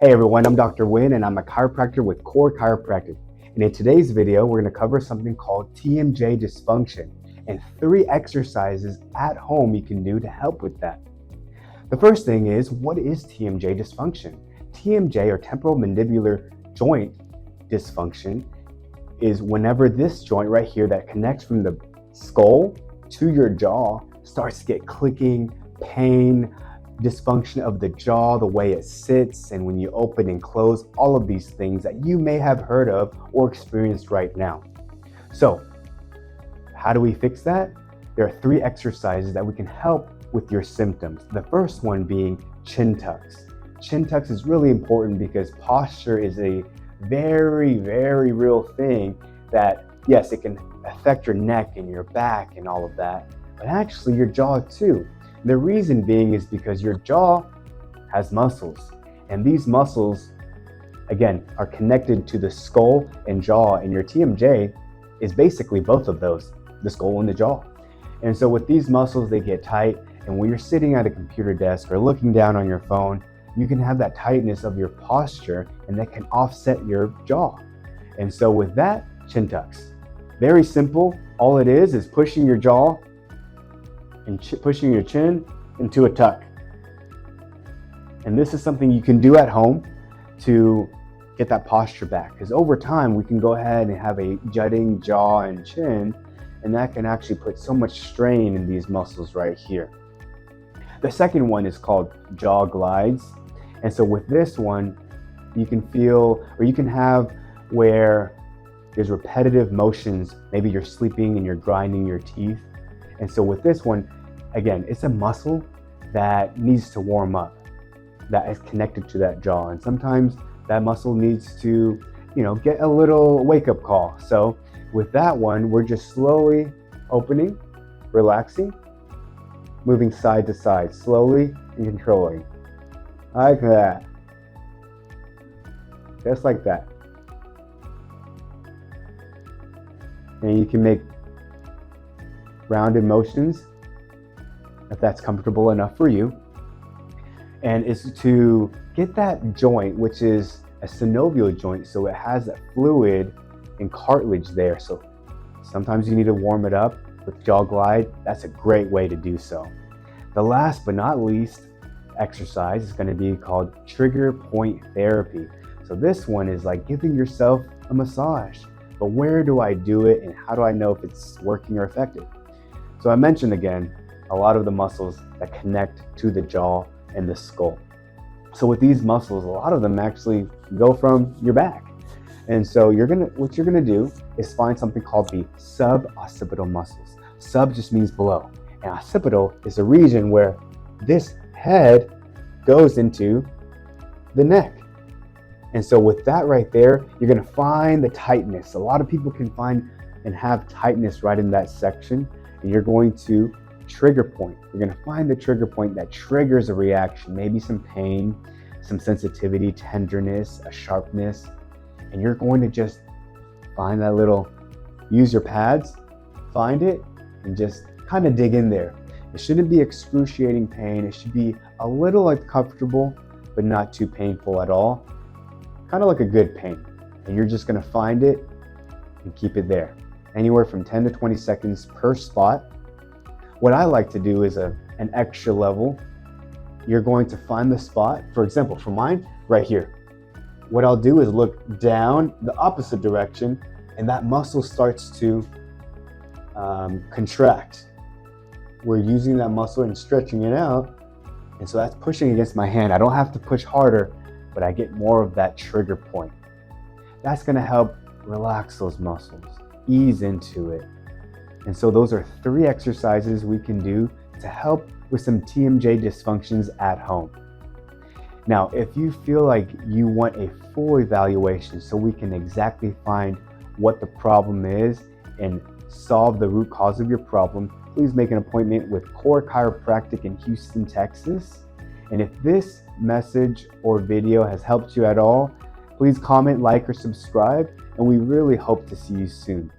Hey everyone, I'm Dr. Winn and I'm a chiropractor with Core Chiropractic. And in today's video, we're going to cover something called TMJ dysfunction and 3 exercises at home you can do to help with that. The first thing is, what is TMJ dysfunction? TMJ, or temporomandibular joint dysfunction, is whenever this joint right here that connects from the skull to your jaw starts to get clicking, pain, dysfunction of the jaw, the way it sits, and when you open and close, all of these things that you may have heard of or experienced right now. So, how do we fix that? There are 3 exercises that we can help with your symptoms. The first one being chin tucks. Chin tucks is really important because posture is a very, very real thing that, yes, it can affect your neck and your back and all of that, but actually your jaw too. The reason being is because your jaw has muscles, and these muscles, again, are connected to the skull and jaw, and your TMJ is basically both of those, the skull and the jaw. And so with these muscles, they get tight, and when you're sitting at a computer desk or looking down on your phone, you can have that tightness of your posture, and that can offset your jaw. And so with that, chin tucks. Very simple. All it is pushing your jaw and pushing your chin into a tuck. And this is something you can do at home to get that posture back, because over time we can go ahead and have a jutting jaw and chin, and that can actually put so much strain in these muscles right here. The second one is called jaw glides. And so with this one, you can feel, or you can have where there's repetitive motions. Maybe you're sleeping and you're grinding your teeth. And so with this one, again, it's a muscle that needs to warm up, that is connected to that jaw. And sometimes that muscle needs to, get a little wake-up call. So with that one, we're just slowly opening, relaxing, moving side to side, slowly and controlling. Like that. Just like that. And you can make rounded motions if that's comfortable enough for you. And it's to get that joint, which is a synovial joint, so it has that fluid and cartilage there. So sometimes you need to warm it up with jaw glide. That's a great way to do so. The last but not least exercise is going to be called trigger point therapy. So this one is like giving yourself a massage. But where do I do it, and how do I know if it's working or effective? So I mentioned again, a lot of the muscles that connect to the jaw and the skull. So with these muscles, a lot of them actually go from your back. And so what you're gonna do is find something called the sub-occipital muscles. Sub just means below, and occipital is a region where this head goes into the neck. And so with that right there, you're gonna find the tightness. A lot of people can find and have tightness right in that section, and you're going to trigger point. You're gonna find the trigger point that triggers a reaction, maybe some pain, some sensitivity, tenderness, a sharpness, and you're going to just find that use your pads, find it, and just kind of dig in there. It shouldn't be excruciating pain. It should be a little uncomfortable, but not too painful at all. Kind of like a good pain. And you're just gonna find it and keep it there. Anywhere from 10 to 20 seconds per spot. What I like to do is an extra level. You're going to find the spot. For example, for mine, right here. What I'll do is look down the opposite direction, and that muscle starts to contract. We're using that muscle and stretching it out, and so that's pushing against my hand. I don't have to push harder, but I get more of that trigger point. That's gonna help relax those muscles, ease into it. And so those are 3 exercises we can do to help with some TMJ dysfunctions at home. Now, if you feel like you want a full evaluation so we can exactly find what the problem is and solve the root cause of your problem, please make an appointment with Core Chiropractic in Houston, Texas. And if this message or video has helped you at all, please comment, like, or subscribe, and we really hope to see you soon.